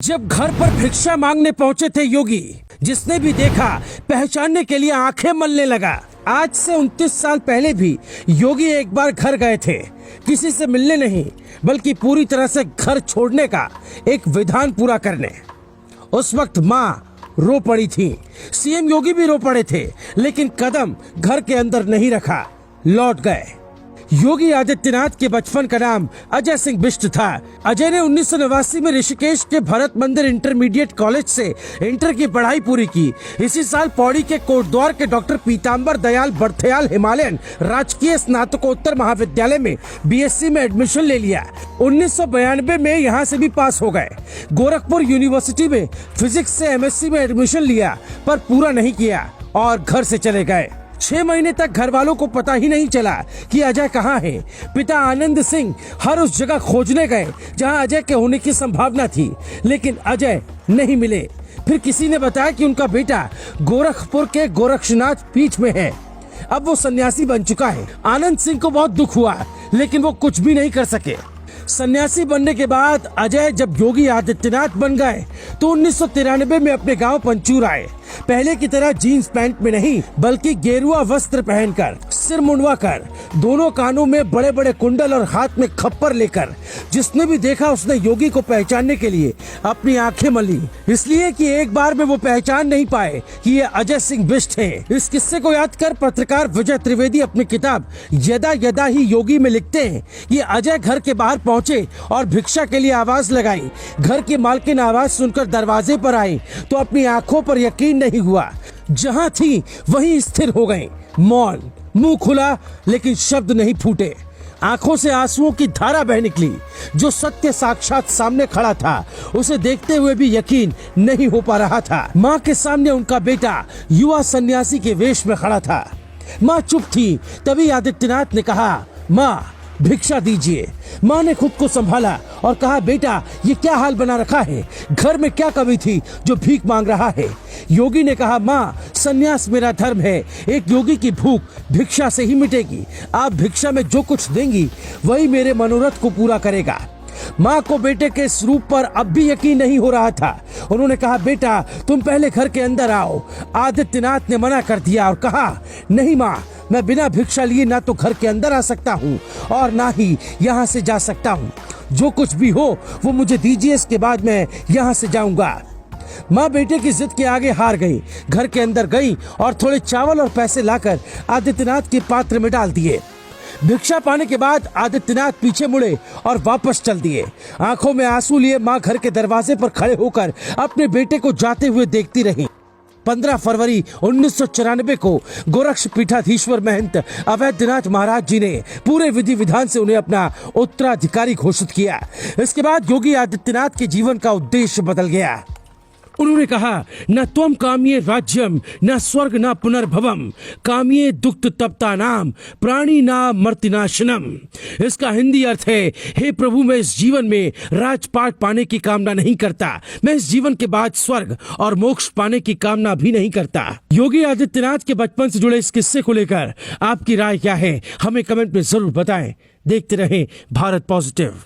जब घर पर भिक्षा मांगने पहुंचे थे योगी, जिसने भी देखा पहचानने के लिए आंखें मलने लगा। आज से 29 साल पहले भी योगी एक बार घर गए थे, किसी से मिलने नहीं बल्कि पूरी तरह से घर छोड़ने का एक विधान पूरा करने। उस वक्त माँ रो पड़ी थी, सीएम योगी भी रो पड़े थे, लेकिन कदम घर के अंदर नहीं रखा, लौट गए। योगी आदित्यनाथ के बचपन का नाम अजय सिंह बिष्ट था। अजय ने 1989 में ऋषिकेश के भरत मंदिर इंटरमीडिएट कॉलेज से इंटर की पढ़ाई पूरी की। इसी साल पौड़ी के कोटद्वार के डॉक्टर पीताम्बर दयाल बर्थयाल हिमालयन राजकीय स्नातकोत्तर महाविद्यालय में बीएससी में एडमिशन ले लिया। 1992 में यहाँ से भी पास हो गए। गोरखपुर यूनिवर्सिटी में फिजिक्स से एमएससी में एडमिशन लिया, पर पूरा नहीं किया और घर से चले गए। 6 महीने तक घर वालों को पता ही नहीं चला कि अजय कहाँ है। पिता आनंद सिंह हर उस जगह खोजने गए जहाँ अजय के होने की संभावना थी, लेकिन अजय नहीं मिले। फिर किसी ने बताया कि उनका बेटा गोरखपुर के गोरक्षनाथ पीठ में है। अब वो सन्यासी बन चुका है। आनंद सिंह को बहुत दुख हुआ, लेकिन वो कुछ भी नहीं कर सके। सन्यासी बनने के बाद अजय जब योगी आदित्यनाथ बन गए तो 1993 में अपने गांव पंचूर आए। पहले की तरह जीन्स पैंट में नहीं, बल्कि गेरुआ वस्त्र पहनकर, सिर मुंडवा कर, दोनों कानों में बड़े बड़े कुंडल और हाथ में खप्पर लेकर। जिसने भी देखा उसने योगी को पहचानने के लिए अपनी आंखें मली, इसलिए कि एक बार में वो पहचान नहीं पाए कि ये अजय सिंह बिष्ट हैं। इस किस्से को याद कर पत्रकार विजय त्रिवेदी अपनी किताब यदा यदा ही योगी में लिखते हैं कि अजय घर के बाहर पहुंचे और भिक्षा के लिए आवाज लगाई। घर की मालकिन आवाज सुनकर दरवाजे पर आई तो अपनी आंखों पर यकीन नहीं हुआ। जहां थी वहीं स्थिर हो गई, मौन, मुंह खुला लेकिन शब्द नहीं फूटे। आंखों से आंसुओं की धारा बह निकली। जो सत्य साक्षात सामने खड़ा था, उसे देखते हुए भी यकीन नहीं हो पा रहा था। माँ के सामने उनका बेटा युवा सन्यासी के वेश में खड़ा था। माँ चुप थी। तभी आदित्यनाथ ने कहा, माँ भिक्षा दीजिए। माँ ने खुद को संभाला और कहा, बेटा ये क्या हाल बना रखा है, घर में क्या कमी थी जो भीख मांग रहा है। योगी ने कहा, माँ सन्यास मेरा धर्म है, एक योगी की भूख भिक्षा से ही मिटेगी। आप भिक्षा में जो कुछ देंगी वही मेरे मनोरथ को पूरा करेगा। माँ को बेटे के इस रूप पर अब भी यकीन नहीं हो रहा था। उन्होंने कहा, बेटा तुम पहले घर के अंदर आओ। आदित्यनाथ ने मना कर दिया और कहा, नहीं माँ, मैं बिना भिक्षा लिए ना तो घर के अंदर आ सकता हूँ और ना ही यहाँ से जा सकता हूँ। जो कुछ भी हो वो मुझे दीजिए, इसके बाद मैं यहाँ से जाऊंगा। माँ बेटे की जिद के आगे हार गई। घर के अंदर गई और थोड़े चावल और पैसे लाकर आदित्यनाथ के पात्र में डाल दिए। भिक्षा पाने के बाद आदित्यनाथ पीछे मुड़े और वापस चल दिए। आंखों में आंसू लिए माँ घर के दरवाजे पर खड़े होकर अपने बेटे को जाते हुए देखती रही। 15 फरवरी 1994 को गोरक्ष पीठाधीश्वर महंत अवैधनाथ महाराज जी ने पूरे विधि विधान से उन्हें अपना उत्तराधिकारी घोषित किया। इसके बाद योगी आदित्यनाथ के जीवन का उद्देश्य बदल गया। उन्होंने कहा, न त्वम काम्ये राज्यम न स्वर्ग न पुनर्भवम काम्ये दुक्त तप्ता नाम प्राणी नाम मर्तिनाशनम। इसका हिंदी अर्थ है, हे प्रभु मैं इस जीवन में राजपाट पाने की कामना नहीं करता, मैं इस जीवन के बाद स्वर्ग और मोक्ष पाने की कामना भी नहीं करता। योगी आदित्यनाथ के बचपन से जुड़े इस किस्से को लेकर आपकी राय क्या है, हमें कमेंट में जरूर बताएं। देखते रहें भारत पॉजिटिव।